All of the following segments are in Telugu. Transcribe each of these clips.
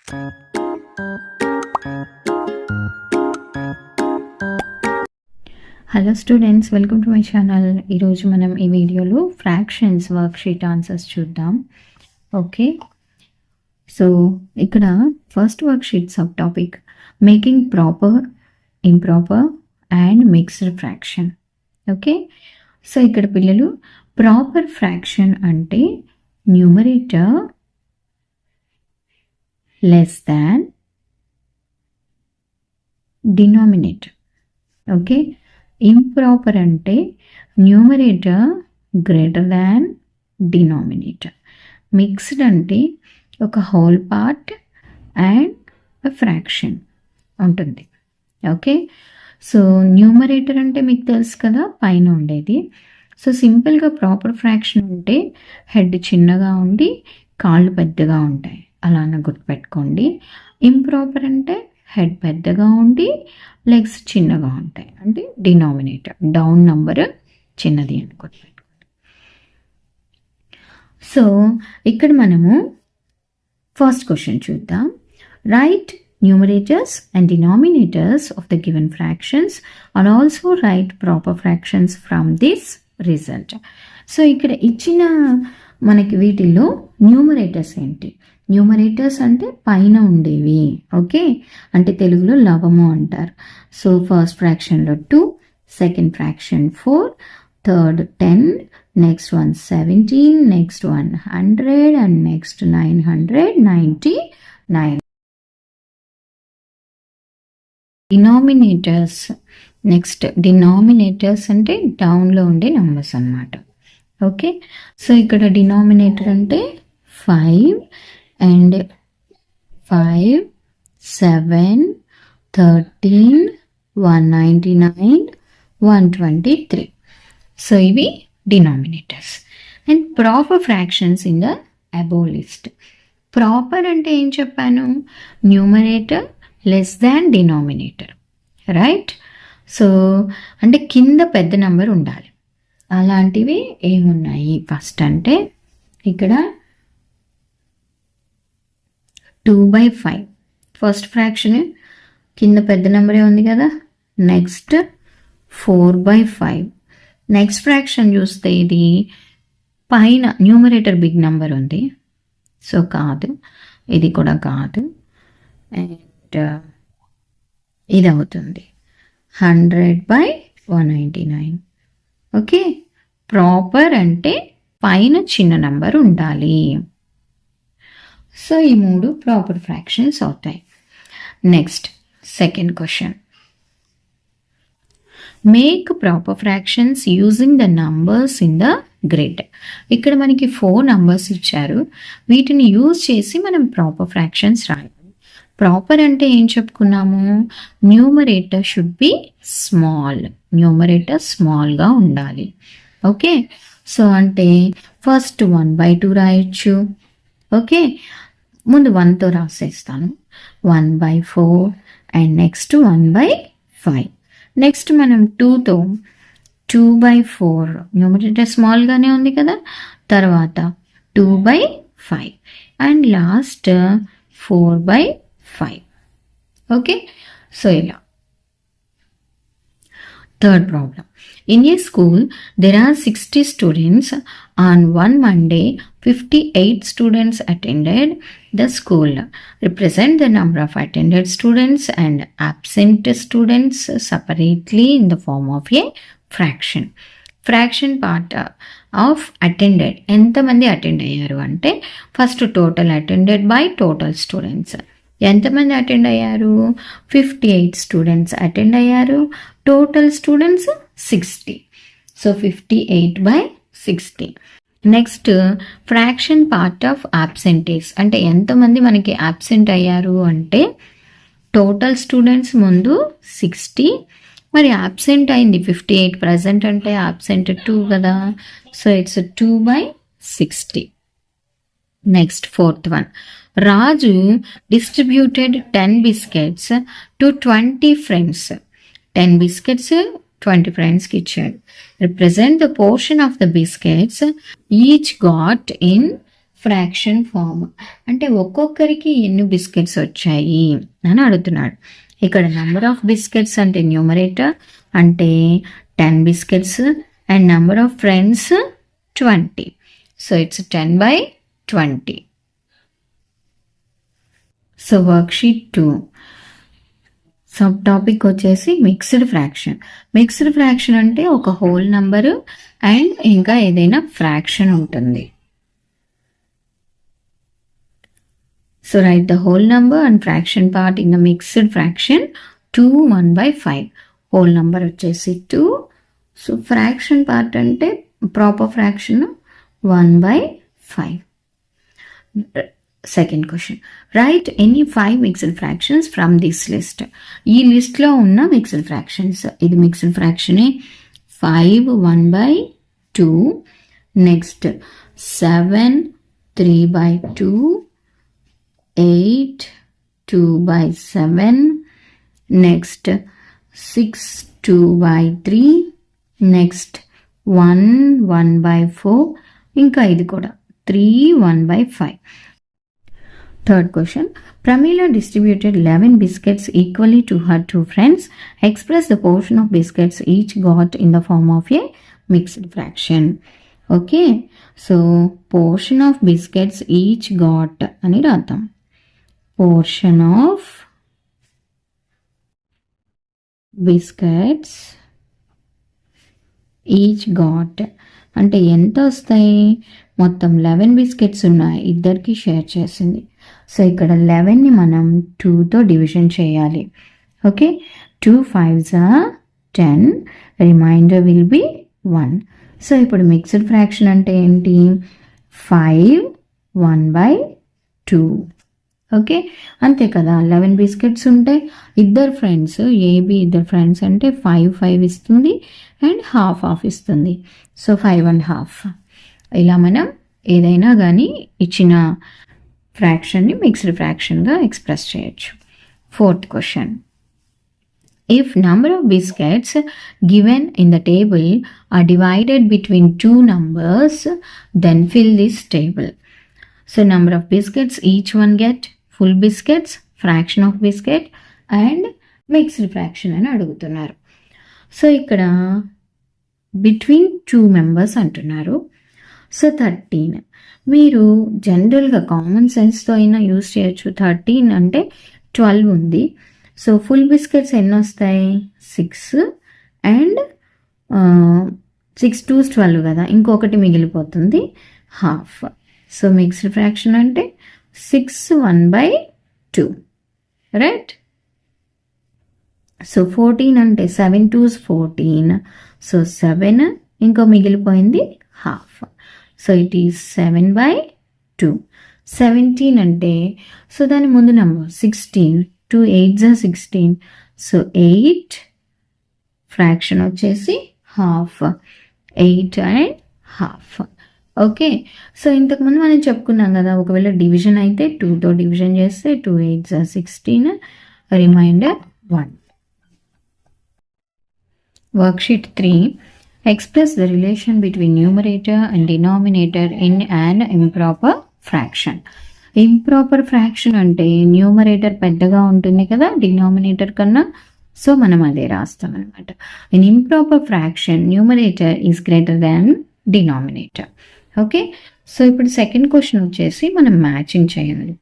Hello students, welcome to my channel. ఈరోజు మనం ఈ వీడియోలో ఫ్రాక్షన్స్ వర్క్షీట్ ఆన్సర్స్ చూద్దాం. ఓకే, సో ఇక్కడ first worksheet sub topic making proper, improper and mixed fraction. Okay, so ఇక్కడ పిల్లలు ప్రాపర్ ఫ్రాక్షన్ అంటే numerator less than denominator. Okay, improper అంటే numerator greater than denominator. Mixed అంటే ఒక హోల్ పార్ట్ అండ్ ఫ్రాక్షన్ ఉంటుంది. ఓకే, సో న్యూమరేటర్ అంటే మీకు తెలుసు కదా, పైన ఉండేది. సో సింపుల్గా ప్రాపర్ ఫ్రాక్షన్ అంటే హెడ్ చిన్నగా ఉండి కాళ్ళు పెద్దగా ఉంటాయి, అలానే గుర్తుపెట్టుకోండి. ఇంప్రాపర్ అంటే హెడ్ పెద్దగా ఉండి లెగ్స్ చిన్నగా ఉంటాయి, అంటే డినామినేటర్ డౌన్ నంబర్ చిన్నది అని గుర్తుపెట్టుకోండి. సో ఇక్కడ మనము ఫస్ట్ క్వశ్చన్ చూద్దాం. Right numerators and denominators of the given fractions and also write proper fractions from this result. So ఇక్కడ ఇచ్చిన మనకి వీటిల్లో న్యూమరేటర్స్ ఏంటి? న్యూమరేటర్స్ అంటే పైన ఉండేవి. ఓకే, అంటే తెలుగులో లవము అంటారు. సో ఫస్ట్ ఫ్రాక్షన్లో 2, second fraction 4, third 10, next one 17, next 100 and next 999. Denominators, next denominators అంటే డౌన్లో ఉండే నంబర్స్ అన్నమాట. ఓకే, సో ఇక్కడ డినామినేటర్ అంటే 5 అండ్ 5, 7, 13, 199, 123. సో ఇవి denominators. And proper fractions in the above list. Proper అంటే ఏం చెప్పాను? Numerator less than denominator, right? So అంటే కింద పెద్ద నెంబర్ ఉండాలి. అలాంటివి ఏమున్నాయి? ఫస్ట్ అంటే ఇక్కడ 2/5 ఫస్ట్ ఫ్రాక్షన్ కింద పెద్ద నెంబరే ఉంది కదా. నెక్స్ట్ 4/5. నెక్స్ట్ ఫ్రాక్షన్ చూస్తే ఇది పైన న్యూమరేటర్ బిగ్ నెంబర్ ఉంది, సో కాదు, ఇది కూడా కాదు. అండ్ ఇది అవుతుంది 100/199. ఓకే, ప్రాపర్ అంటే పైన చిన్న నంబర్ ఉండాలి. సో ఈ 3 ప్రాపర్ ఫ్రాక్షన్స్ అవుతాయి. Next second question, make proper fractions using the numbers in the grid. ఇక్కడ మనకి 4 నంబర్స్ ఇచ్చారు, వీటిని యూజ్ చేసి మనం ప్రాపర్ ఫ్రాక్షన్స్ రాయాలి. ప్రాపర్ అంటే ఏం చెప్పుకున్నాము? Numerator should be small, numerator స్మాల్గా ఉండాలి. ఓకే, సో అంటే ఫస్ట్ 1/2 రాయొచ్చు. ఓకే, ముందు 1తో రాసేస్తాను, 1/4 అండ్ నెక్స్ట్ 1/5. నెక్స్ట్ మనం 2తో 2/4, న్యూమరేటర్ స్మాల్గానే ఉంది కదా, తర్వాత 2/5 అండ్ లాస్ట్ 4/5. ఓకే, సో ఇలా. Third problem, in a school there are 60 students. On one Monday 58 students attended the school. Represent the number of attended students and absent students separately in the form of a fraction. Fraction part of attended, ఎంతమంది అటెండ్ అయ్యారు అంటే first total attended by total students. ఎంతమంది అటెండ్ అయ్యారు? 58 స్టూడెంట్స్ అటెండ్ అయ్యారు, total students 60. So 58/60. Next fraction part of absentees, అంటే ఎంతమంది మనకి అబ్సెంట్ అయ్యారు అంటే టోటల్ స్టూడెంట్స్ ముందు 60, మరి అబ్సెంట్ అయింది 58, ప్రజెంట్ అంటే అబ్సెంట్ 2 కదా, so it's 2/60. Next fourth one, Raju distributed 10 biscuits to 20 friends. 10 biscuits 20 ఫ్రెండ్స్కి ఇచ్చాడు. Represent the portion of the biscuits each got in fraction form. అంటే ఒక్కొక్కరికి ఎన్ని బిస్కెట్స్ వచ్చాయి అని అడుగుతున్నాడు. ఇక్కడ నెంబర్ ఆఫ్ బిస్కెట్స్ అంటే న్యూమరేటర్ అంటే 10 biscuits and number of friends 20. So it's 10/20. So worksheet 2 sub topic వచ్చేసి మిక్స్డ్ ఫ్రాక్షన్. మిక్స్డ్ ఫ్రాక్షన్ అంటే ఒక హోల్ నంబరు అండ్ ఇంకా ఏదైనా ఫ్రాక్షన్ ఉంటుంది. So right the whole number and fraction part in the mixed fraction 2 1/5. Whole number వచ్చేసి 2. సో ఫ్రాక్షన్ పార్ట్ అంటే proper fraction 1/5. Second question, right any 5 mixed fractions from this list. ఈ లిస్ట్లో ఉన్న మిక్స్డ్ ఫ్రాక్షన్స్. ఇది మిక్స్డ్ ఫ్రాక్షనే. 5 1/2, నెక్స్ట్ 7 3/2, 8 2/7, నెక్స్ట్ 6 2/3, నెక్స్ట్ 1 1/4, ఇంకా ఇది కూడా 3 1/5. Third question, Pramila distributed 11 biscuits equally to her 2 friends. Express the portion of biscuits each got in the form of a mixed fraction. Okay, so portion of biscuits each got ani రాద్దాం. Portion of biscuits each got అంటే ఎంత వస్తాయి? మొత్తం 11 బిస్కెట్స్ ఉన్నాయి, ఇద్దరికి షేర్ చేసింది. సో ఇక్కడ 11ని మనం 2తో డివిజన్ చేయాలి. Okay, 2 5s are 10, remainder will be 1. So ఇప్పుడు మిక్స్డ్ ఫ్రాక్షన్ అంటే ఏంటి? 5 1/2. ఓకే, అంతే కదా. 11 బిస్కెట్స్ ఉంటాయి, ఇద్దరు ఫ్రెండ్స్ ఏబి ఇద్దరు ఫ్రెండ్స్ అంటే 5 5 ఇస్తుంది అండ్ హాఫ్ ఇస్తుంది. సో 5 1/2. ఇలా మనం ఏదైనా కానీ ఇచ్చిన ఫ్రాక్షన్ని మిక్స్డ్ ఫ్రాక్షన్గా ఎక్స్ప్రెస్ చేయొచ్చు. Fourth question, if number of biscuits given in the table are divided between 2 numbers, then fill this table. So number of biscuits each one get, full biscuits, fraction of biscuit and mixed fraction అని అడుగుతున్నారు. సో ఇక్కడ బిట్వీన్ 2 మెంబర్స్ అంటున్నారు. సో 13 మీరు జనరల్గా కామన్ సెన్స్తో అయినా యూజ్ చేయొచ్చు. 13 అంటే 12 ఉంది. సో ఫుల్ బిస్కెట్స్ ఎన్ని వస్తాయి? 6 అండ్ 6 2s 12 కదా, ఇంకొకటి మిగిలిపోతుంది హాఫ్. సో మిక్స్డ్ ఫ్రాక్షన్ అంటే 6 1/2, రైట్. సో 14 అంటే 7 2s 14. సో 7 ఇంకో మిగిలిపోయింది హాఫ్. So it is 7/2. 17 అంటే సో దాని ముందు నెంబర్ 16, 2 8s are 16. సో 8 ఫ్రాక్షన్ వచ్చేసి half, 8 and half. Okay, so ఇంతకుముందు మనం చెప్పుకున్నాం కదా, ఒకవేళ డివిజన్ అయితే 2తో డివిజన్ చేస్తే 2 8s are 16, reminder 1. Worksheet 3, express the relation between numerator and denominator in an improper fraction. Improper fraction అంటే న్యూమరేటర్ పెద్దగా ఉంటుంది కదా డినామినేటర్ కన్నా. సో మనం అదే రాస్తాం అనమాట. In improper fraction numerator is greater than denominator. Okay, so ఇప్పుడు సెకండ్ క్వశ్చన్ వచ్చేసి మనం మ్యాచింగ్ చేయాలి.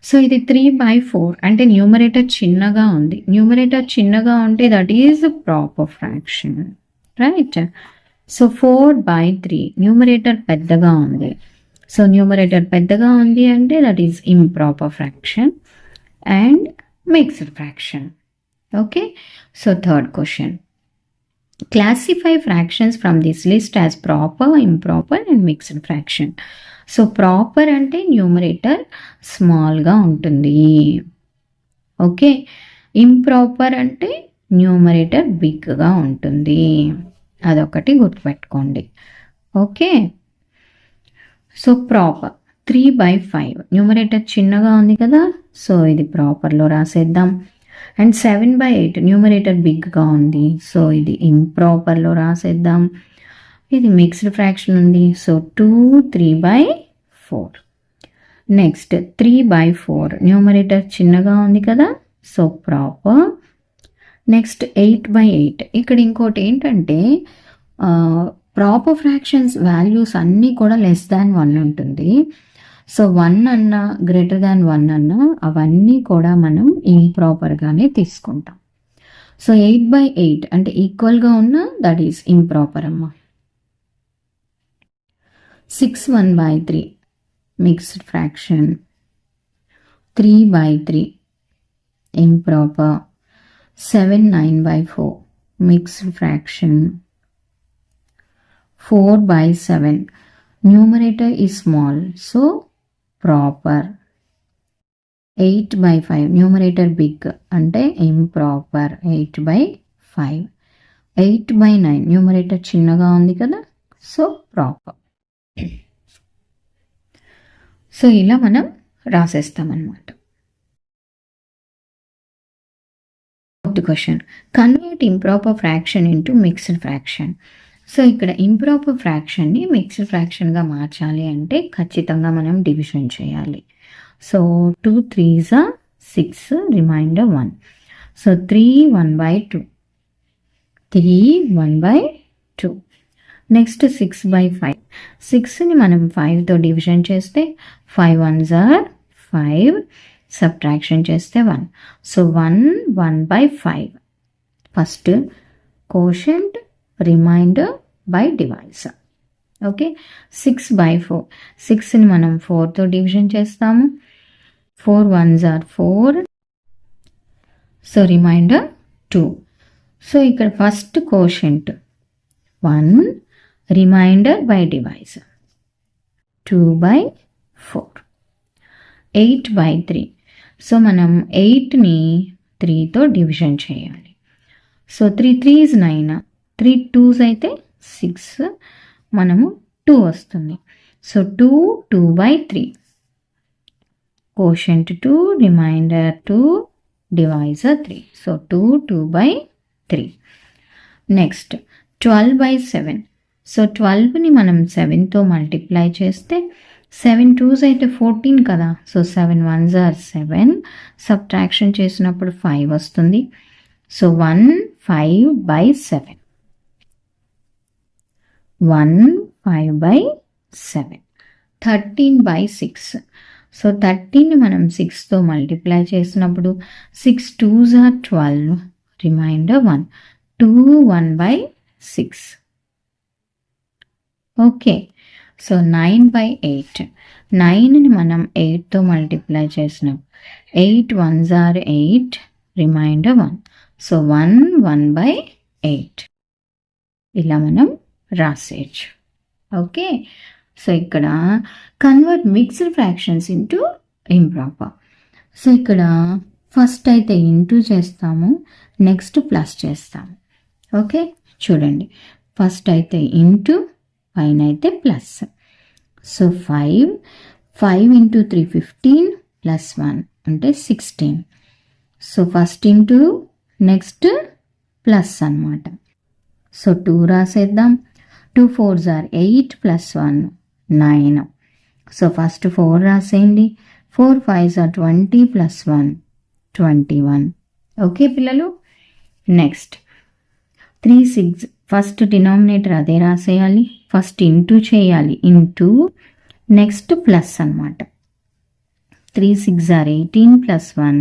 సో ఇది 3/4 అంటే న్యూమరేటర్ చిన్నగా ఉంది. న్యూమరేటర్ చిన్నగా ఉంటే that is proper fraction, right. So 4/3 numerator పెద్దగా ఉంది. సో న్యూమరేటర్ పెద్దగా ఉంది అంటే that is improper fraction and mixed fraction. Okay, so third question, classify fractions from this list as proper, improper and mixed fraction. So proper అంటే న్యూమరేటర్ స్మాల్గా ఉంటుంది. ఓకే, ఇంప్రాపర్ అంటే న్యూమరేటర్ బిగ్గా ఉంటుంది. అదొకటి గుర్తుపెట్టుకోండి. ఓకే, సో ప్రాపర్ 3/5 న్యూమరేటర్ చిన్నగా ఉంది కదా, సో ఇది ప్రాపర్లో రాసేద్దాం. అండ్ 7/8 న్యూమరేటర్ బిగ్గా ఉంది, సో ఇది ఇంప్రాపర్లో రాసేద్దాం. ఇది మిక్స్డ్ ఫ్రాక్షన్ ఉంది, సో 2 3/4. నెక్స్ట్ 3/4 న్యూమరేటర్ చిన్నగా ఉంది కదా, సో ప్రాపర్. నెక్స్ట్ 8/8. ఇక్కడ ఇంకోటి ఏంటంటే ప్రాపర్ ఫ్రాక్షన్స్ వాల్యూస్ అన్నీ కూడా <1 ఉంటుంది. సో 1 అన్నా <1 అన్నా అవన్నీ కూడా మనం ఇంప్రాపర్గానే తీసుకుంటాం. సో 8/8 అంటే ఈక్వల్గా ఉన్న దట్ ఈస్ ఇంప్రాపర్ అమ్మా. 6 1/3 mixed fraction. 3/3 improper. 7 9/4 mixed fraction. 4/7 numerator is small, so proper. 8/5 numerator big అంటే improper. 8/5. 8/9 numerator చిన్నగా ఉంది కదా, సో ప్రాపర్. సో ఇలా మనం రాసేస్తామన్నమాట. Question, convert improper fraction into mixed fraction. So ఇక్కడ ఇంప్రాపర్ ఫ్రాక్షన్ని మిక్స్డ్ ఫ్రాక్షన్గా మార్చాలి అంటే ఖచ్చితంగా మనం డివిజన్ చేయాలి. So 2 3s are 6, remainder 1. So 3 1/2. 3 1/2. Next 6/5. 6ని మనం 5తో డివిజన్ చేస్తే 5 1s are 5, సబ్ట్రాక్షన్ చేస్తే 1. So 1 1/5. First quotient, remainder by divisor. Okay. 6/4. 6ని మనం 4తో డివిజన్ చేస్తాము. 4 1s are 4, so remainder 2. So ఇక్కడ first quotient 1, remainder by divisor 2/4. 8/3. So మనం 8ని 3తో డివిజన్ చేయాలి. సో 3 3s 9, 3 2s అయితే 6, మనము 2 వస్తుంది. So 2 2/3. Quotient 2, remainder 2, divisor 3. So 2 2/3. Next 12/7. So 12ని మనం 7తో మల్టిప్లై చేస్తే 7 2s అయితే 14 కదా, సో 7 1s are 7, సబ్ట్రాక్షన్ చేసినప్పుడు 5 వస్తుంది. సో 1 5/7. 1 5/7. 13/6. సో 13ని మనం 6తో మల్టిప్లై చేసినప్పుడు 6 2s are 12, remainder 1. 2 1/6. Okay. So 9/8. 9ని మనం 8తో మల్టిప్లై చేసినాం. 8 1s are 8, రిమైండర్ 1. సో 1 1/8. ఇలా మనం రాసేయచ్చు. ఓకే. సో ఇక్కడ convert mixed fractions into improper. So ఇక్కడ ఫస్ట్ అయితే ఇంటూ చేస్తాము, నెక్స్ట్ ప్లస్ చేస్తాము. ఓకే, చూడండి. ఫస్ట్ అయితే ఇంటూ, పైన అయితే ప్లస్. సో 5 × 3 15 ప్లస్ 1 అంటే 16. So first into, next plus అన్నమాట. సో 2 రాసేద్దాం. 2 4s are 8 plus 1 9. So first 4 రాసేయండి. 4 5s are 20 ప్లస్ 1 21. ఓకే పిల్లలు. నెక్స్ట్ 3 6. ఫస్ట్ డినామినేటర్ అదే రాసేయాలి, ఫస్ట్ ఇంటూ చేయాలి. ఇంటూ నెక్స్ట్ ప్లస్ అన్నమాట. 3 6 are 18 ప్లస్ 1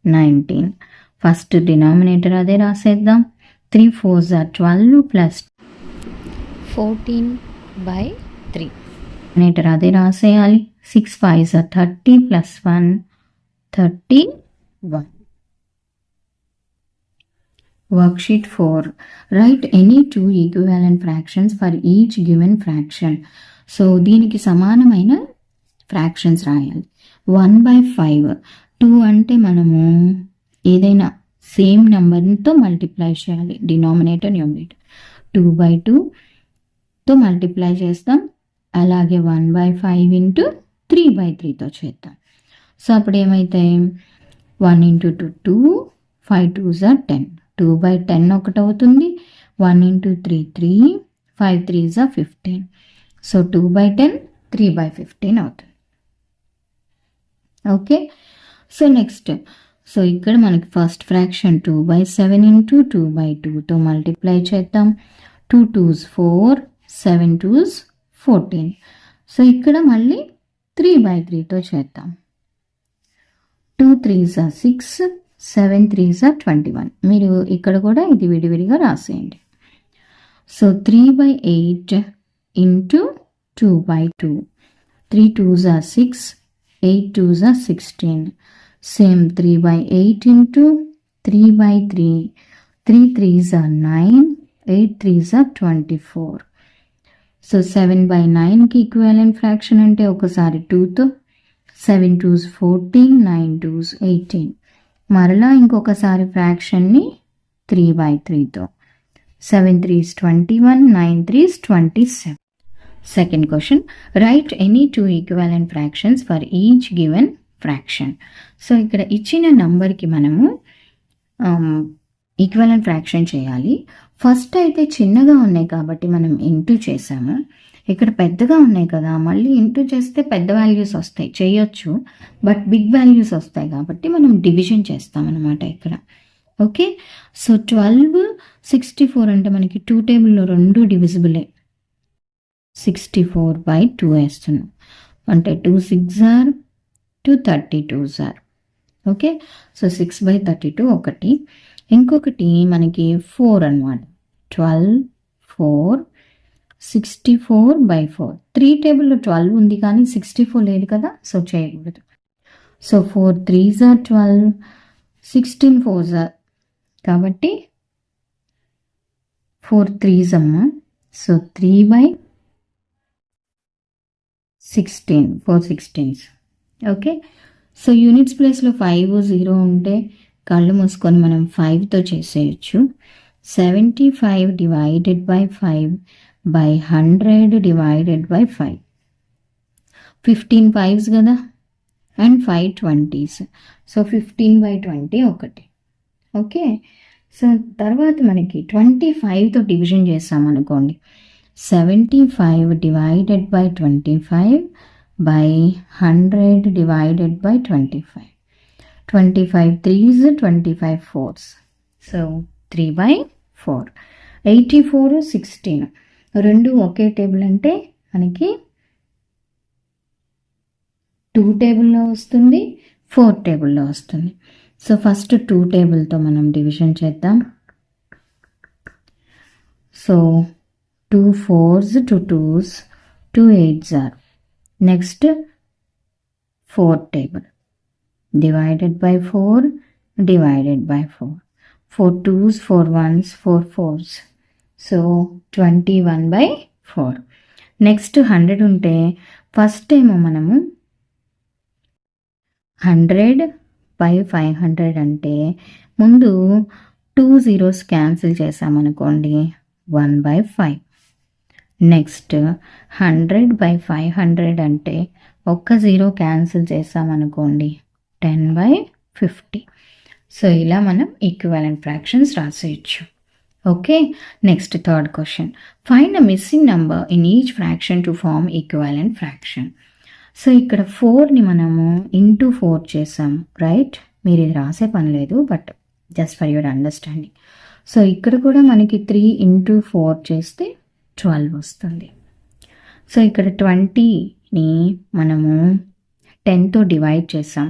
19. ఫస్ట్ డినామినేటర్ అదే రాసేద్దాం. 3 4s are 12 ప్లస్ 14/3. డినామినేటర్ అదే రాసేయాలి. 6 5s are 30 plus 1 31. Worksheet 4. Write any two equivalent fractions for each given fraction. So దీనికి సమానమైన ఫ్రాక్షన్స్ రాయాలి. 1/5. 2 అంటే మనము ఏదైనా సేమ్ నెంబర్తో మల్టిప్లై చేయాలి, డినామినేటర్ న్యూమరేటర్. 2/2తో మల్టిప్లై చేస్తాం. అలాగే 1/5 × 3/3తో చేద్దాం. సో అప్పుడు ఏమైతాయి? 1 × 2 2, 5 2s are 10. 2/10 ఒకటి అవుతుంది. 1 × 3 3, 5 3s are 15. సో 2/10 3/15 అవుతుంది. ఓకే. సో నెక్స్ట్, సో ఇక్కడ మనకి ఫస్ట్ ఫ్రాక్షన్ 2/7 ఇంటూ 2/2తో మల్టిప్లై చేద్దాం. 2 2s 4, 7 2s 14. సో ఇక్కడ మళ్ళీ 3/3తో చేద్దాం. 2 3s 6, 7 3s 21. మీరు ఇక్కడ కూడా ఇది విడివిడిగా రాసేయండి. So 3/8 into 2/2. 3 2s 6, 8 2s 16. Same 3/8 into 3/3. 3 3s 9, 8 3s 24. So 7/9కి equivalent fraction అంటే ఒకసారి 2తో, 7 2s 14, 9 2s 18. మరలా ఇంకొకసారి ఫ్రాక్షన్ని 3/3తో. 7 3s 21, 9 3s 27. Second question, right any 2 equivalent fractions for each given fraction. So ఇక్కడ ఇచ్చిన నంబర్కి మనము ఈక్వలెంట్ ఫ్రాక్షన్ చేయాలి. ఫస్ట్ అయితే చిన్నగా ఉన్నాయి కాబట్టి మనం ఇంటూ చేసాము. ఇక్కడ పెద్దగా ఉన్నాయి కదా, మళ్ళీ ఇంటూ చేస్తే పెద్ద వాల్యూస్ వస్తాయి, చేయొచ్చు, బట్ బిగ్ వాల్యూస్ వస్తాయి కాబట్టి మనం డివిజన్ చేస్తామన్నమాట ఇక్కడ. ఓకే. సో 12 64 అంటే మనకి 2 టేబుల్లో 2 డివిజిబులే. 64/2 వేస్తున్నాం అంటే 2 6 are 2 32s are. Okay. So 6/32 ఒకటి. ఇంకొకటి మనకి 4 అనమాట. 12 4 64/4. 3 టేబుల్లో 12 ఉంది కానీ 64 లేదు కదా, సో చేయకూడదు. So 4 3s are 12, 16 4s are కాబట్టి 4 3s అమ్మ. So 3/16, 4 16s. Okay. So units ప్లేస్లో 5 0 ఉంటే కళ్ళు మూసుకొని మనం 5తో చేసేయచ్చు. 75 divided by 5 by 100 divided by 5. 15 5s కదా అండ్ 5 20s. సో 15/20 ఒకటి. ఓకే. సో తర్వాత మనకి 25తో division చేస్తామనుకోండి. 75 divided by 25 by 100 divided by 25. 25 3s 25 4s. So 3/4. 84 16 రెండు ఒకే టేబుల్ అంటే మనకి 2 టేబుల్లో వస్తుంది, 4 టేబుల్లో వస్తుంది. సో ఫస్ట్ 2 టేబుల్తో మనం డివిజన్ చేద్దాం. So 2 4s 2 2s 2 8s are. Next 4 table divided by 4 divided by 4. 4 2s 4 1s 4 4s. So 21/4. Next 100 ఉంటే ఫస్ట్ ఏమో మనము 100/500 అంటే ముందు 2 zeros క్యాన్సిల్ చేసామనుకోండి 1/5. నెక్స్ట్ 100/500 అంటే ఒక్క 0 క్యాన్సిల్ చేసామనుకోండి 10/50. సో ఇలా మనం ఈక్వివలెంట్ ఫ్రాక్షన్స్ రాసేయచ్చు. Okay. Next third question, find the missing number in each fraction to form equivalent fraction. So ఇక్కడ 4ని మనము ఇంటూ 4 చేసాము, రైట్? మీరు ఇది రాసే పని లేదు, but just for your understanding. So ఇక్కడ కూడా మనకి 3 ఇంటూ 4 చేస్తే 12 వస్తుంది. సో ఇక్కడ 20ని మనము 10తో డివైడ్ చేసాం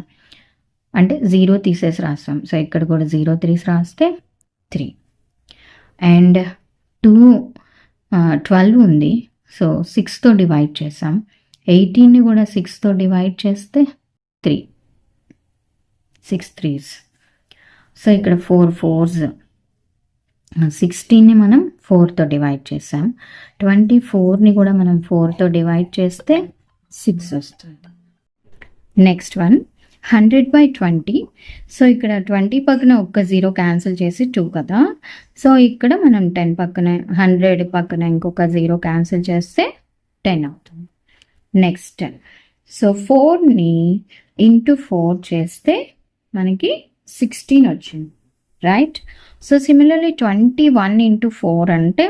అంటే 0 తీసేసి రాస్తాం. సో ఇక్కడ కూడా 0 3 రాస్తే 3. అండ్ 12 ఉంది, సో 6తో డివైడ్ చేసాం. 18ని కూడా 6తో డివైడ్ చేస్తే 3, 6 3s. సో ఇక్కడ 4 4s. 16ని మనం 4తో డివైడ్ చేసాం. 24ని కూడా మనం 4తో డివైడ్ చేస్తే 6 వస్తుంది. Next one 100/20. సో ఇక్కడ 20 పక్కన ఒక్క 0 క్యాన్సిల్ చేసి 2 కదా. సో ఇక్కడ మనం 10 పక్కన 100 పక్కన ఇంకొక 0 క్యాన్సిల్ చేస్తే 10 అవుతుంది. నెక్స్ట్ సో 4ని ఇంటూ 4 చేస్తే మనకి 16 వచ్చింది, రైట్? సో సిమిలర్లీ 21 ఇంటూ 4 అంటే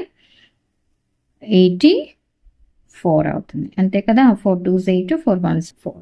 84 అవుతుంది, అంతే కదా. 4 2s 8, 4 1s 4.